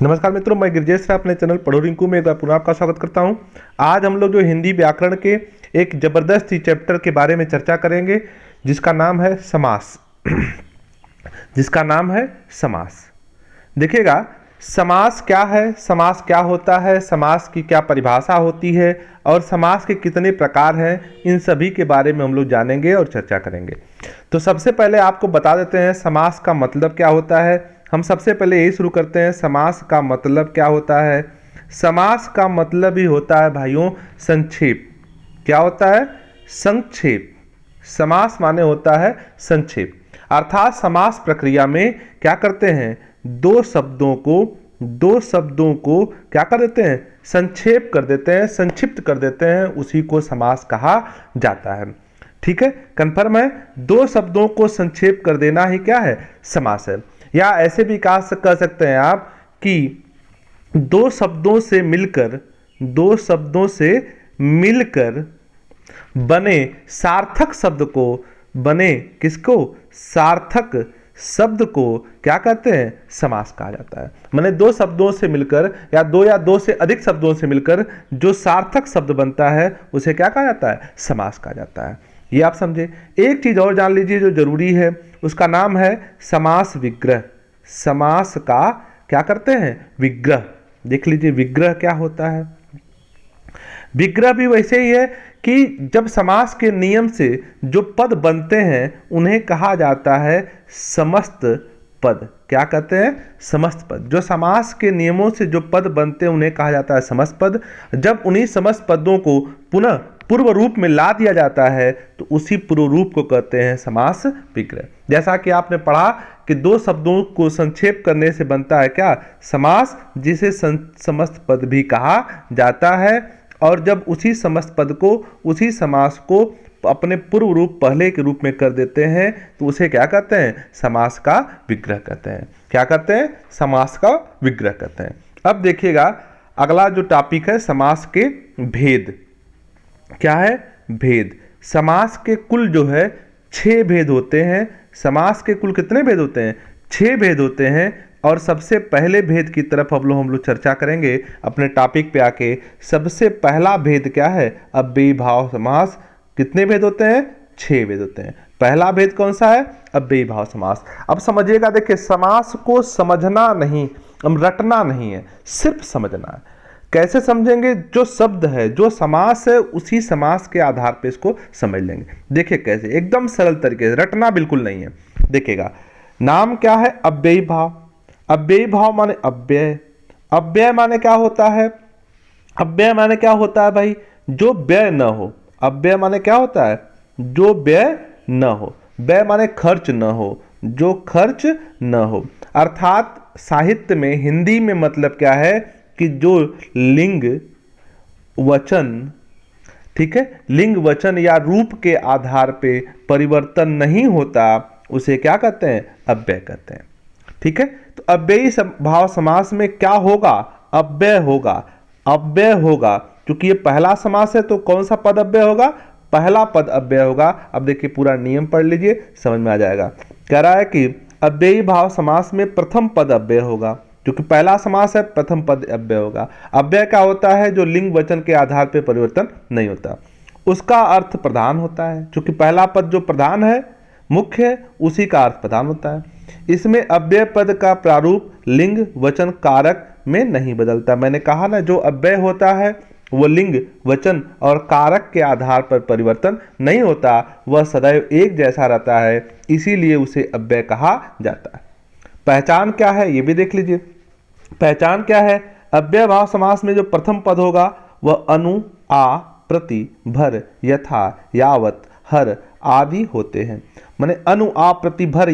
नमस्कार मित्रों, मैं गिरजेश राय अपने चैनल पढ़ो रिंकू में एक बार पुनः आपका स्वागत करता हूं। आज हम लोग जो हिंदी व्याकरण के एक जबरदस्त ही चैप्टर के बारे में चर्चा करेंगे जिसका नाम है समास। जिसका नाम है समास। देखिएगा, समास क्या है, समास क्या होता है, समास की क्या परिभाषा होती है और समास के कितने प्रकार हैं, इन सभी के बारे में हम लोग जानेंगे और चर्चा करेंगे। तो सबसे पहले आपको बता देते हैं समास का मतलब क्या होता है। हम सबसे पहले यही शुरू करते हैं, समास का मतलब क्या होता है। समास का मतलब ही होता है भाइयों संक्षेप। क्या होता है? संक्षेप। समास माने होता है संक्षेप, अर्थात समास प्रक्रिया में क्या करते हैं, दो शब्दों को क्या कर देते हैं, संक्षेप कर देते हैं, संक्षिप्त कर देते हैं, उसी को समास कहा जाता है। ठीक है, कन्फर्म है। दो शब्दों को संक्षेप कर देना ही क्या है, समास है। या ऐसे भी कह सकते हैं आप कि दो शब्दों से मिलकर बने सार्थक शब्द को, बने किसको, सार्थक शब्द को क्या कहते हैं, समास कहा जाता है। माने दो शब्दों से मिलकर या दो से अधिक शब्दों से मिलकर जो सार्थक शब्द बनता है उसे क्या कहा जाता है, समास कहा जाता है। ये आप समझे। एक चीज और जान लीजिए जो जरूरी है, उसका नाम है समास विग्रह। समास का क्या करते हैं, विग्रह। देख लीजिए विग्रह क्या होता है। विग्रह भी वैसे ही है कि जब समास के नियम से जो पद बनते हैं उन्हें कहा जाता है समस्त पद। क्या कहते हैं, समस्त पद। जो समास के नियमों से जो पद बनते हैं उन्हें कहा जाता है समस्त पद। जब उन्हीं समस्त पदों को पुनः पूर्व रूप में ला दिया जाता है तो उसी पूर्व रूप को कहते हैं समास विग्रह। जैसा कि आपने पढ़ा कि दो शब्दों को संक्षेप करने से बनता है क्या, समास, जिसे समस्त पद भी कहा जाता है। और जब उसी समस्त पद को, उसी समास को अपने पूर्व रूप पहले के रूप में कर देते हैं तो उसे क्या कहते हैं, समास का विग्रह कहते हैं। क्या कहते हैं, समास का विग्रह कहते हैं। अब देखिएगा अगला जो टॉपिक है, समास के भेद। क्या है, भेद। समास के कुल जो है 6 भेद होते हैं। समास के कुल कितने भेद होते हैं, 6 भेद होते हैं। और सबसे पहले भेद की तरफ हम लोग चर्चा करेंगे अपने टॉपिक पे आके। सबसे पहला भेद क्या है, अव्ययी भाव समास। कितने भेद होते हैं, 6 भेद होते हैं। पहला भेद कौन सा है, अव्ययी भाव समास। अब समझिएगा, देखिए समास को समझना नहीं, रटना नहीं है, सिर्फ समझना है। कैसे समझेंगे, जो शब्द है, जो समास है, उसी समास के आधार पे इसको समझ लेंगे। देखिए कैसे, एकदम सरल तरीके से, रटना बिल्कुल नहीं है। देखिएगा, नाम क्या है, अव्ययी भाव। अव्ययी भाव माने अव्यय। अव्यय माने क्या होता है, अव्यय माने क्या होता है भाई, जो व्यय न हो। अव्यय माने क्या होता है, जो व्यय न हो। व्यय माने खर्च न हो, जो खर्च न हो। अर्थात साहित्य में, हिंदी में मतलब क्या है कि जो लिंग वचन, ठीक है, लिंग वचन या रूप के आधार पे परिवर्तन नहीं होता उसे क्या कहते हैं, अव्यय कहते हैं। ठीक है, तो अव्ययी भाव समास में क्या होगा, अव्यय होगा। अव्यय होगा क्योंकि ये पहला समास है तो कौन सा पद अव्यय होगा, पहला पद अव्यय होगा। अब देखिए पूरा नियम पढ़ लीजिए, समझ में आ जाएगा। कह रहा है कि अव्ययी भाव समास में प्रथम पद अव्यय होगा, क्योंकि पहला समास है, प्रथम पद अव्यय होगा। अव्यय क्या होता है, जो लिंग वचन के आधार पर परिवर्तन नहीं होता। उसका अर्थ प्रधान होता है, क्योंकि पहला पद जो प्रधान है, मुख्य है, उसी का अर्थ प्रधान होता है। इसमें अव्यय पद का प्रारूप लिंग वचन कारक में नहीं बदलता। मैंने कहा ना, जो अव्यय होता है वो लिंग वचन और कारक के आधार पर परिवर्तन नहीं होता, वह सदैव एक जैसा रहता है, इसीलिए उसे अव्यय कहा जाता है। पहचान क्या है ये भी देख लीजिए। पहचान क्या है, अव्यय भाव समास में जो प्रथम पद होगा वह अनु, आ, प्रति, भर, यथा, यावत, हर आदि होते हैं। माने अनु, आ, प्रति, भर,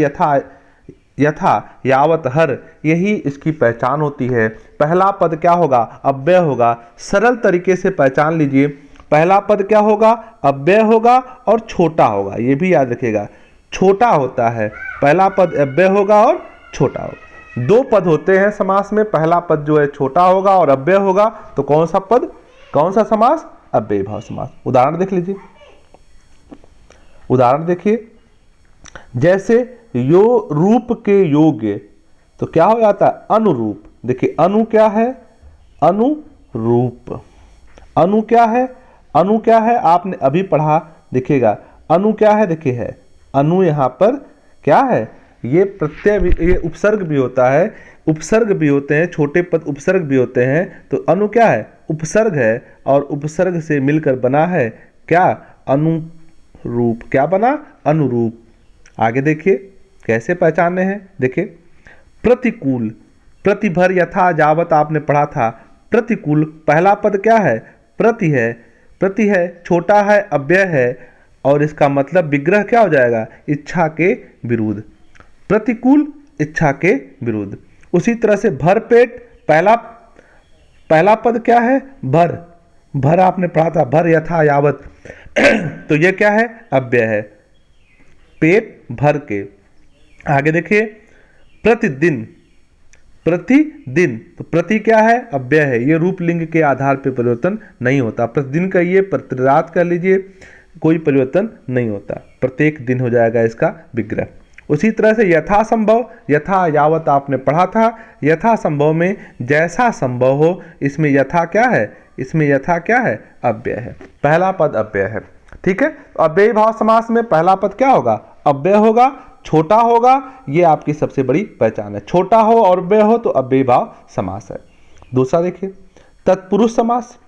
यथा, यावत, हर, यही इसकी पहचान होती है। पहला पद क्या होगा, अव्यय होगा। सरल तरीके से पहचान लीजिए, पहला पद क्या होगा, अव्यय होगा और छोटा होगा। ये भी याद रखिएगा, छोटा होता है। पहला पद अव्यय होगा और छोटा होगा। दो पद होते हैं समास में, पहला पद जो है छोटा होगा और अव्यय होगा। तो कौन सा पद, कौन सा समास, अव्ययी भाव समास। उदाहरण देख लीजिए, उदाहरण देखिए, जैसे यो रूप के योग्य, तो क्या हो जाता है, अनुरूप। देखिए अनु क्या है, अनुरूप। अनु क्या है, अनु क्या है, आपने अभी पढ़ा, देखिएगा अनु क्या है, देखिए है अनु, यहाँ पर क्या है, ये प्रत्यय भी, ये उपसर्ग भी होता है, उपसर्ग भी होते हैं, छोटे पद उपसर्ग भी होते हैं। तो अनु क्या है, उपसर्ग है, और उपसर्ग से मिलकर बना है क्या, अनुरूप। क्या बना, अनुरूप। आगे देखिए कैसे पहचानने हैं, देखिए प्रतिकूल, प्रतिभर यथा जावत आपने पढ़ा था। प्रतिकूल पहला पद क्या है, प्रति है, प्रति है, छोटा है, अव्यय है, और इसका मतलब विग्रह क्या हो जाएगा, इच्छा के विरुद्ध। प्रतिकूल इच्छा के विरुद्ध। उसी तरह से भरपेट, पहला पद क्या है, भर, भर आपने पढ़ा था, भर यथा यावत तो ये क्या है, अव्यय है, पेट भर के। आगे देखिए प्रतिदिन, प्रतिदिन, तो प्रति क्या है, अव्यय है, ये रूप लिंग के आधार पर परिवर्तन नहीं होता। प्रतिदिन कहिए, प्रतिरात कर लीजिए, कोई परिवर्तन नहीं होता, प्रत्येक दिन हो जाएगा इसका विग्रह। उसी तरह से यथा संभव, यथा यावत आपने पढ़ा था, यथा संभव में जैसा संभव हो, इसमें यथा क्या है, इसमें यथा क्या है, अव्यय है, पहला पद अव्यय है। ठीक है, तो अव्ययी भाव समास में पहला पद क्या होगा, अव्यय होगा, छोटा होगा, ये आपकी सबसे बड़ी पहचान है, छोटा हो और अव्यय हो तो अव्ययी भाव समास है। दूसरा देखिए तत्पुरुष समास।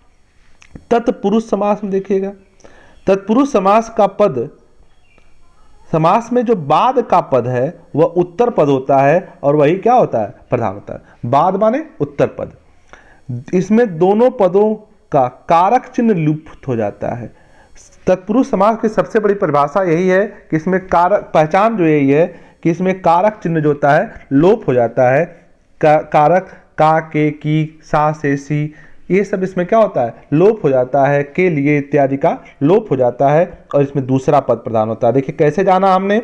तत्पुरुष समास में देखिएगा, तत्पुरुष समास का पद, समास में जो बाद का पद है वह उत्तर पद होता है, और वही क्या होता है, प्रधान होता है। बाद माने उत्तर पद। इसमें दोनों पदों का कारक चिन्ह लुप्त हो जाता है। तत्पुरुष समास की सबसे बड़ी परिभाषा यही है कि इसमें कारक, पहचान जो यही है कि इसमें कारक चिन्ह जो होता है लोप हो जाता है। कारक का, के, की, सा, से, सी, ये सब इसमें क्या होता है, लोप हो जाता है, के लिए इत्यादि का लोप हो जाता है, और इसमें दूसरा पद प्रधान होता है। देखिए कैसे जाना हमने,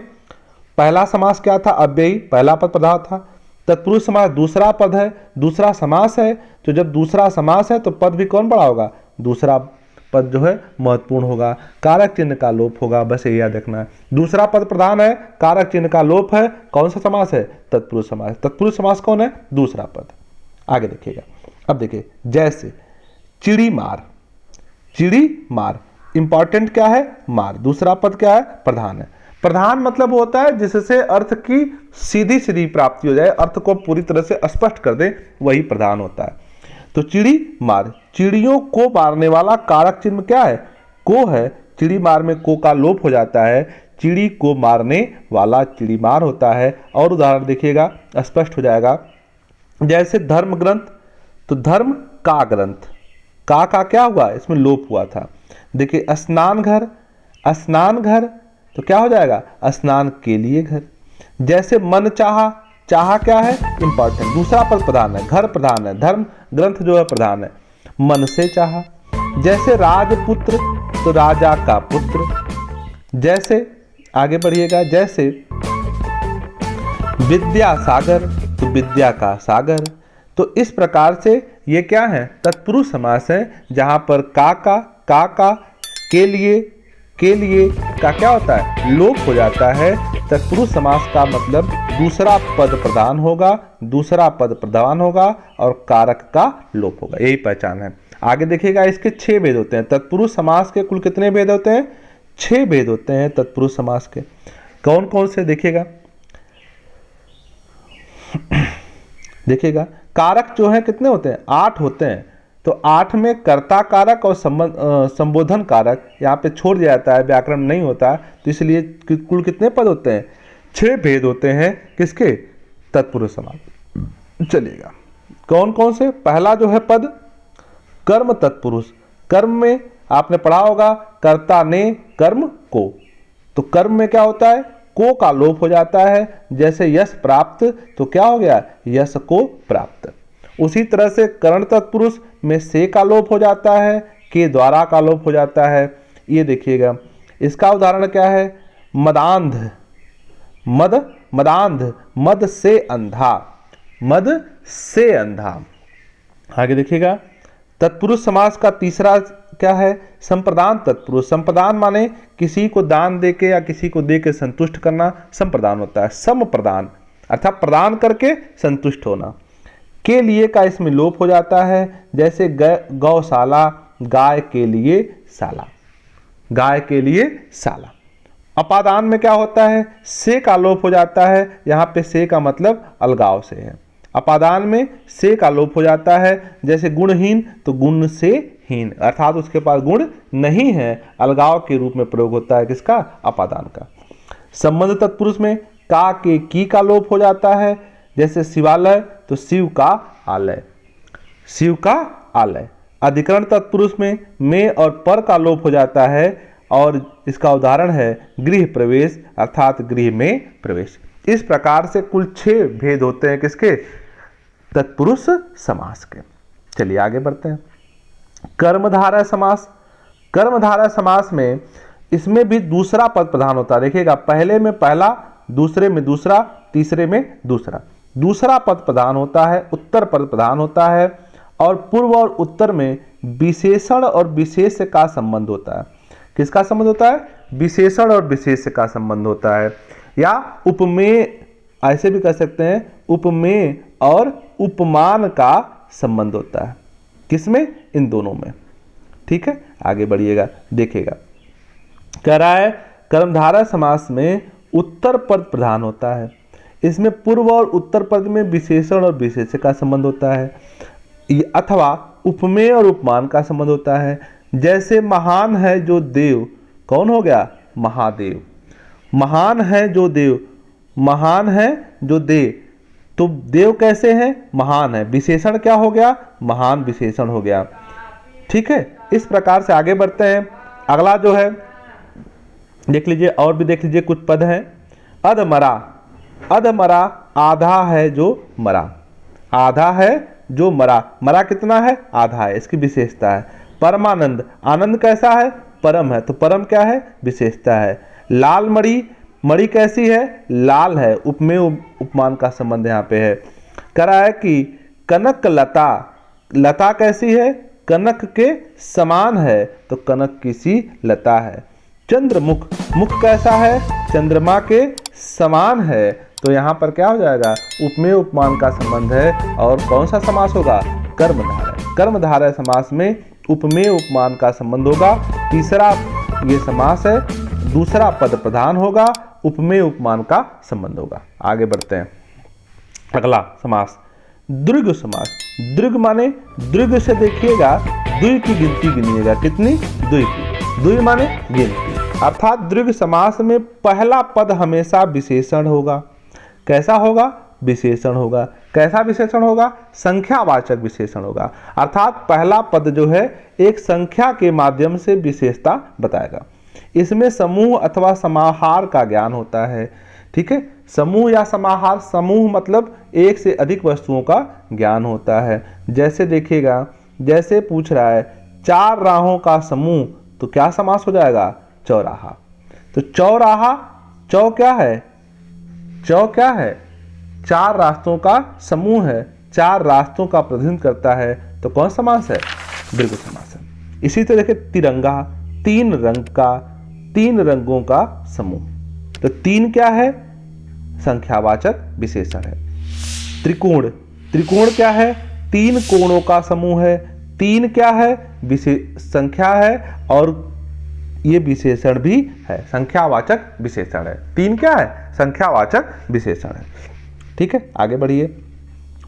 पहला समास क्या था, अव्ययी, पहला पद प्रधान था। तत्पुरुष समास दूसरा पद है, दूसरा समास है, तो जब दूसरा समास है तो पद भी कौन बड़ा होगा, दूसरा पद जो है महत्वपूर्ण होगा, कारक चिन्ह का लोप होगा, बस ये याद रखना है। दूसरा पद प्रधान है, कारक चिन्ह का लोप है, कौन सा समास है, तत्पुरुष समास। तत्पुरुष समास कौन है, दूसरा पद। आगे देखिएगा, अब देखिए जैसे चिड़ी मार, चिड़ी मार, इंपॉर्टेंट क्या है, मार, दूसरा पद क्या है, प्रधान है। प्रधान मतलब होता है जिससे अर्थ की सीधी सीधी प्राप्ति हो जाए, अर्थ को पूरी तरह से स्पष्ट कर दे, वही प्रधान होता है। तो चिड़ी मार, चिड़ियों को मारने वाला कारक चिन्ह क्या है, को है, चिड़ी मार में को का लोप हो जाता है, चिड़ी को मारने वाला चिड़ी मार होता है। और उदाहरण देखिएगा स्पष्ट हो जाएगा, जैसे धर्म ग्रंथ, तो धर्म का ग्रंथ, का क्या हुआ, इसमें लोप हुआ था। देखिए स्नान घर, स्नान घर, तो क्या हो जाएगा, स्नान के लिए घर। जैसे मन चाहा, चाहा क्या है, इंपॉर्टेंट, दूसरा पद प्रधान है, घर प्रधान है, धर्म ग्रंथ जो है प्रधान है, मन से चाहा। जैसे राजपुत्र, तो राजा का पुत्र। जैसे आगे बढ़िएगा, जैसे विद्या सागर, तो विद्या का सागर। तो इस प्रकार से ये क्या है, तत्पुरुष समास है, जहां पर का के लिए का क्या होता है, लोप हो जाता है। तत्पुरुष समास का मतलब दूसरा पद प्रधान होगा, दूसरा पद प्रधान होगा, और कारक का लोप होगा, यही पहचान है। आगे देखिएगा, इसके 6 भेद होते हैं। तत्पुरुष समास के कुल कितने भेद होते हैं, 6 भेद होते हैं तत्पुरुष समास के। कौन कौन से देखिएगा, देखिएगा कारक जो है कितने होते हैं, 8 होते हैं। तो 8 में कर्ता कारक और संबोधन कारक यहाँ पे छोड़ दिया जाता है, व्याकरण नहीं होता, तो इसलिए कुल कितने पद होते हैं, 6 भेद होते हैं किसके, तत्पुरुष समास। चलिएगा कौन कौन से, पहला जो है पद कर्म तत्पुरुष। कर्म में आपने पढ़ा होगा, कर्ता ने कर्म को, तो कर्म में क्या होता है, को का लोप हो जाता है। जैसे यश प्राप्त, तो क्या हो गया, यश को प्राप्त। उसी तरह से करण तत्पुरुष में से का लोप हो जाता है, के द्वारा का लोप हो जाता है। ये देखिएगा, इसका उदाहरण क्या है, मदांध, मदांध, मद से अंधा, मद से अंधा। आगे देखिएगा, तत्पुरुष समास का तीसरा क्या है, संप्रदान तत्पुरुष। संप्रदान माने किसी को दान देके या किसी को देके संतुष्ट करना संप्रदान होता है। सम प्रदान अर्थात प्रदान करके संतुष्ट होना। के लिए का इसमें लोप हो जाता है, जैसे गौशाला, गाय के लिए शाला, गाय के लिए शाला। अपादान में क्या होता है, से का लोप हो जाता है, यहाँ पे से का मतलब अलगाव से है। अपादान में से का लोप हो जाता है, जैसे गुणहीन तो गुण से हीन, अर्थात उसके पास गुण नहीं है, अलगाव के रूप में प्रयोग होता है किसका, अपादान का। संबंध तत्पुरुष में का के की का लोप हो जाता है, जैसे शिवालय तो शिव का आलय, शिव का आलय। अधिकरण तत्पुरुष में और पर का लोप हो जाता है, और इसका उदाहरण है गृह प्रवेश, अर्थात गृह में प्रवेश। इस प्रकार से कुल 6 भेद होते हैं किसके, तत्पुरुष समास के। चलिए आगे बढ़ते हैं। कर्मधारय समास, कर्मधारय समास में इसमें भी दूसरा पद प्रधान होता है। देखिएगा, पहले में पहला, दूसरे में दूसरा, तीसरे में दूसरा, दूसरा पद प्रधान होता है, उत्तर पद प्रधान होता है, और पूर्व और उत्तर में विशेषण और विशेष का संबंध होता है। किसका संबंध होता है, विशेषण और विशेष का संबंध होता है, या उपमेय ऐसे भी कह सकते हैं, उपमेय और उपमान का संबंध होता है। किसमें, इन दोनों में। ठीक है, आगे बढ़िएगा, देखिएगा। कह रहा है कर्मधारय समास में उत्तर पद प्रधान होता है, इसमें पूर्व और उत्तर पद में विशेषण और विशेष का संबंध होता है, अथवा उपमेय और उपमान का संबंध होता है। जैसे महान है जो देव, कौन हो गया, महादेव। महान है जो देव, महान है जो देव, तो देव कैसे हैं, महान है, विशेषण क्या हो गया, महान विशेषण हो गया। ठीक है, इस प्रकार से आगे बढ़ते हैं। अगला जो है देख लीजिए, और भी देख लीजिए, कुछ पद हैं। अधमरा, अधमरा आधा है जो मरा, आधा है जो मरा, मरा कितना है, आधा है, इसकी विशेषता है। परमानंद, आनंद कैसा है, परम है, तो परम क्या है, विशेषता है। लाल मणि, मणि कैसी है, लाल है, उपमेय उपमान का संबंध यहाँ पे है। करा है कि कनक लता, लता कैसी है, कनक के समान है, तो कनक की सी लता है। चंद्रमुख, मुख कैसा है, चंद्रमा के समान है, तो यहाँ पर क्या हो जाएगा, उपमेय उपमान का संबंध है, और कौन सा समास होगा, कर्मधारय। कर्मधारय समास में उपमेय उपमान का संबंध होगा। तीसरा ये समास है, दूसरा पद प्रधान होगा, उपमेय उपमान का संबंध होगा। आगे बढ़ते हैं। अगला समास दृग समास। दृग माने, दृग से देखिएगा, द्वि की गिनती गिनिएगा, कितनी, द्वि की, द्वि माने गिनती, अर्थात दृग समास में पहला पद हमेशा विशेषण होगा। कैसा होगा, विशेषण होगा। कैसा विशेषण होगा, संख्यावाचक विशेषण होगा, अर्थात पहला पद जो है एक संख्या के माध्यम से विशेषता बताएगा। इसमें समूह अथवा समाहार का ज्ञान होता है। ठीक है, समूह या समाहार, समूह मतलब एक से अधिक वस्तुओं का ज्ञान होता है। जैसे देखिएगा, जैसे पूछ रहा है 4 राहों का समूह, तो क्या समास हो जाएगा, चौराहा। तो चौराहा, चौ क्या है, चौ क्या है, 4 रास्तों का समूह है, 4 रास्तों का प्रतिनिधित्व करता है, तो कौन समास है, दीर्घ समास है। इसी तरह देखिए तिरंगा, 3 रंग का, 3 रंगों का समूह, तो 3 क्या है, संख्यावाचक विशेषण है। त्रिकोण, त्रिकोण क्या है, 3 कोणों का समूह है, 3 क्या है, संख्या है, और ये विशेषण भी है, संख्यावाचक विशेषण है। 3 क्या है, संख्यावाचक विशेषण है। ठीक है, आगे बढ़िए।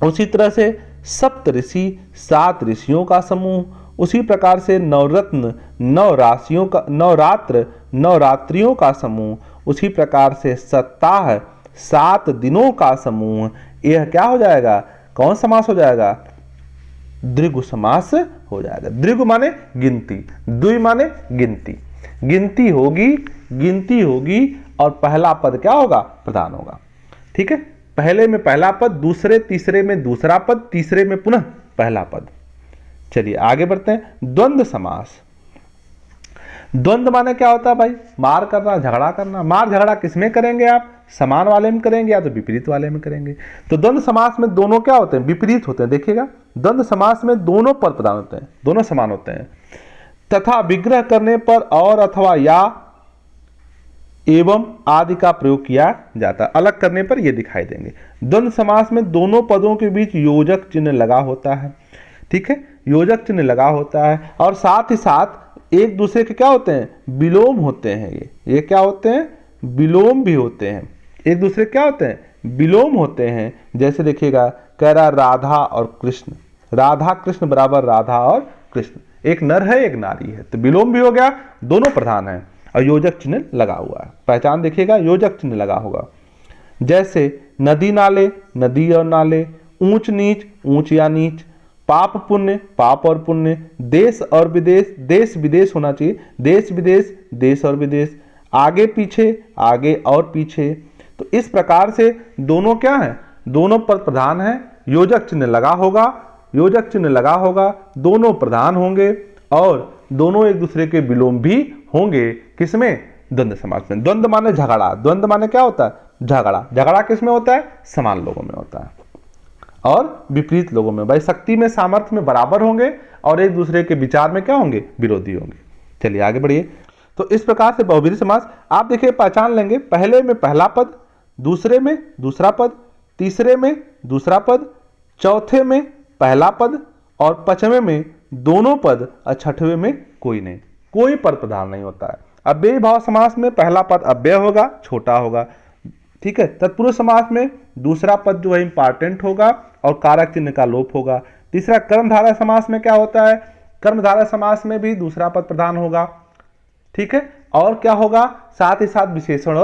उसी तरह से सप्त ऋषि, 7 ऋषियों का समूह, उसी प्रकार से नवरत्न, 9 राशियों का, नवरात्र, 9 रात्रियों का समूह, उसी प्रकार से सप्ताह, 7 दिनों का समूह। यह क्या हो जाएगा, कौन समास हो जाएगा, दृगु समास हो जाएगा। दृगु माने गिनती, द्वि माने गिनती, गिनती होगी, गिनती होगी, और पहला पद क्या होगा, प्रधान होगा। ठीक है, पहले में पहला पद, दूसरे तीसरे में दूसरा पद, तीसरे में पुनः पहला पद। चलिए आगे बढ़ते हैं। द्वंद्व समास। द्वंद्व माने क्या होता है भाई, मार करना, झगड़ा करना। मार झगड़ा किसमें करेंगे आप, समान वाले में करेंगे या तो विपरीत वाले में करेंगे। तो द्वंद्व समास में दोनों क्या होते हैं, विपरीत होते हैं। देखिएगा, द्वंद्व समास में दोनों पद प्रधान होते हैं, दोनों समान होते हैं। तथा विग्रह करने पर और अथवा या एवं आदि का प्रयोग किया जाता है। अलग करने पर ये दिखाई देंगे। द्वंद्व समास में दोनों पदों के बीच योजक चिन्ह लगा होता है, ठीक है, योजक चिन्ह लगा होता है, और साथ ही साथ एक दूसरे के क्या होते हैं, विलोम होते हैं। ये क्या होते हैं, विलोम भी होते हैं। एक दूसरे क्या होते हैं, विलोम होते हैं। जैसे देखिएगा, कह रहा राधा और कृष्ण, राधा कृष्ण बराबर राधा और कृष्ण, एक नर है एक नारी है, तो विलोम भी हो गया, दोनों प्रधान है और योजक चिन्ह लगा हुआ है। पहचान देखिएगा, योजक चिन्ह लगा होगा। जैसे नदी नाले, नदी और नाले, ऊंच नीच, ऊंच या नीच, पाप पुण्य, पाप और पुण्य, देश और विदेश, देश विदेश होना चाहिए, देश विदेश, देश और विदेश, आगे पीछे, आगे और पीछे। तो इस प्रकार से दोनों क्या है, दोनों पद प्रधान है, योजक चिन्ह लगा होगा, योजक चिन्ह लगा होगा, दोनों प्रधान होंगे और दोनों एक दूसरे के विलोम भी होंगे। किसमें, द्वंद्व समास में। द्वंद्व माने झगड़ा, द्वंद्व माने क्या होता है, झगड़ा। झगड़ा किसमें होता है, समान लोगों में होता है और विपरीत लोगों में। भाई शक्ति में, सामर्थ्य में बराबर होंगे और एक दूसरे के विचार में क्या होंगे, विरोधी होंगे। चलिए आगे बढ़िए। तो इस प्रकार से बहुब्रीहि समास आप देखिए पहचान लेंगे। पहले में पहला पद, दूसरे में दूसरा पद, तीसरे में दूसरा पद, चौथे में पहला पद और पांचवें में दोनों पद और छठवें में कोई नहीं, कोई पद प्रधान नहीं होता है। अव्ययी भाव समास में पहला पद अव्यय होगा, छोटा होगा, ठीक है। तत्पुरुष समास में दूसरा पद जो है इंपॉर्टेंट होगा और कारक चिन्ह का लोप होगा। तीसरा कर्मधारय समास में क्या होता है, कर्मधारय समास में भी दूसरा पद प्रधान होगा, ठीक है। और क्या होगा, साथ ही साथ विशेषण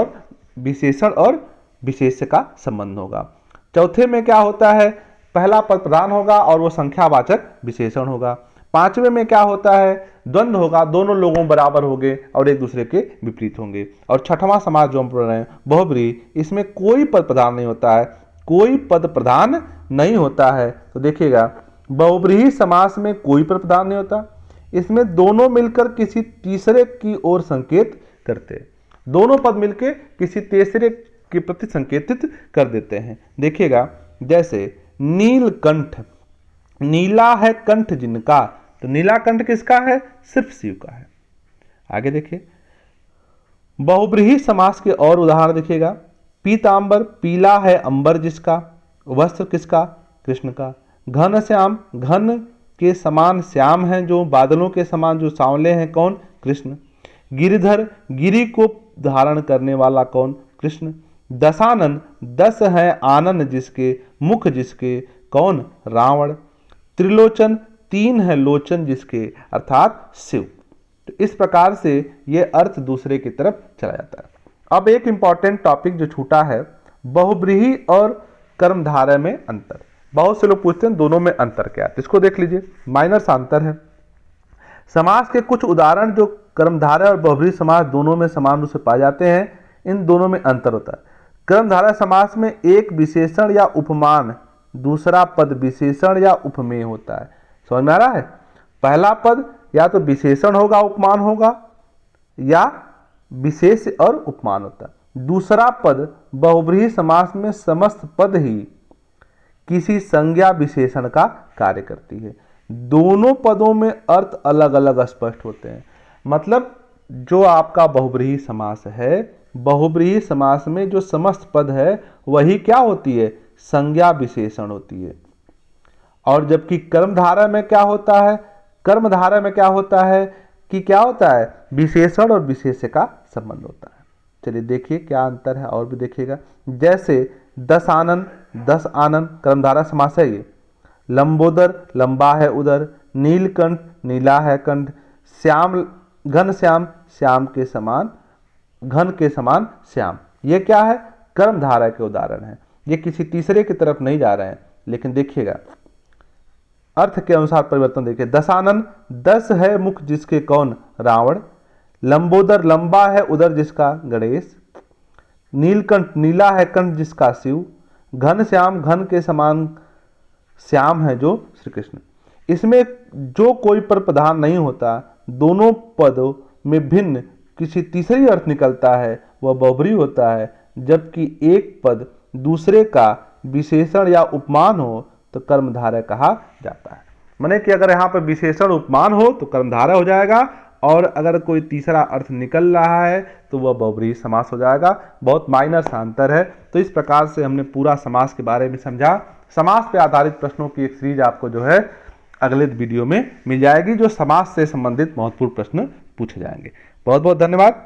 और विशेष्य का संबंध होगा। चौथे में क्या होता है, पहला पद प्रधान होगा और वो संख्यावाचक विशेषण होगा। पांचवें में क्या होता है, द्वंद्व होगा, दोनों लोगों बराबर होंगे और एक दूसरे के विपरीत होंगे। और छठवां समास जो हम पढ़ रहे हैं बहुब्रीहि, इसमें कोई पद प्रधान नहीं होता है, कोई पद प्रधान नहीं होता है। तो देखिएगा, बहुब्रीहि समास में कोई पद प्रधान नहीं होता, इसमें दोनों मिलकर किसी तीसरे की ओर संकेत करते, दोनों पद मिलकर किसी तीसरे के प्रति संकेतित कर देते हैं। देखिएगा, जैसे नीलकंठ, नीला है कंठ जिनका, तो नीला कंठ किसका है, सिर्फ शिव का है। आगे देखिए, बहुब्रीहि समास के और उदाहरण देखिएगा। पीतांबर, पीला है अंबर जिसका, वस्त्र किसका, कृष्ण का। घन श्याम, घन के समान श्याम हैं जो बादलों के समान जो सांवले हैं, कौन, कृष्ण। गिरिधर, गिरि को धारण करने वाला कौन, कृष्ण। दशानन, दस है आनन जिसके, मुख जिसके, कौन, रावण। त्रिलोचन, तीन है लोचन जिसके, अर्थात शिव। तो इस प्रकार से ये अर्थ दूसरे की तरफ चला जाता है। अब एक इंपॉर्टेंट टॉपिक जो छूटा है, बहुब्रीहि और कर्मधारय में अंतर। बहुत से लोग पूछते हैं दोनों में अंतर क्या है, इसको देख लीजिए, माइनर सा अंतर है। समास के कुछ उदाहरण जो कर्मधारय और बहुब्रीहि समास दोनों में समान रूप से पाए जाते हैं, इन दोनों में अंतर होता है। कर्मधारय समास में एक विशेषण या उपमान, दूसरा पद विशेषण या उपमेय होता है। समझ में आ रहा है, पहला पद या तो विशेषण होगा, उपमान होगा, या विशेष और उपमान होता है। दूसरा पद बहुब्रीहि समास में समस्त पद ही किसी संज्ञा विशेषण का कार्य करती है। दोनों पदों में अर्थ अलग अलग स्पष्ट होते हैं। मतलब जो आपका बहुब्रीहि समास है, बहुब्रीहि समास में जो समस्त पद है वही क्या होती है, संज्ञा विशेषण होती है। और जबकि कर्मधारय में क्या होता है, कर्मधारय में क्या होता है कि क्या होता है, विशेषण और विशेष्य का संबंध होता है। चलिए देखिए क्या अंतर है और भी देखिएगा। जैसे दस आनन, दस आनन कर्मधारय समास है ये। लंबोदर, लंबा है उदर। नीलकंठ, नीला है कंठ। श्याम, घन श्याम, श्याम के समान, घन के समान श्याम। ये क्या है, कर्मधारय के उदाहरण है, ये किसी तीसरे की तरफ नहीं जा रहे हैं। लेकिन देखिएगा अर्थ के अनुसार परिवर्तन देखिए। दशानन, दस है मुख जिसके, कौन, रावण। लंबोदर, लंबा है उदर जिसका, गणेश। नीलकंठ, नीला है कंठ जिसका, शिव। घन श्याम, घन के समान श्याम है जो श्री कृष्ण। इसमें जो कोई पद प्रधान नहीं होता, दोनों पदों में भिन्न किसी तीसरी अर्थ निकलता है, वह बहुब्रीहि होता है। जबकि एक पद दूसरे का विशेषण या उपमान हो तो कर्मधारय कहा जाता है। माने कि अगर यहाँ पर विशेषण उपमान हो तो कर्मधारय हो जाएगा, और अगर कोई तीसरा अर्थ निकल रहा है तो वह बहुब्रीहि समास हो जाएगा। बहुत माइनर सा अंतर है। तो इस प्रकार से हमने पूरा समास के बारे में समझा। समास पे आधारित प्रश्नों की एक सीरीज आपको जो है अगले वीडियो में मिल जाएगी, जो समास से संबंधित महत्वपूर्ण प्रश्न पूछे जाएंगे। बहुत बहुत धन्यवाद।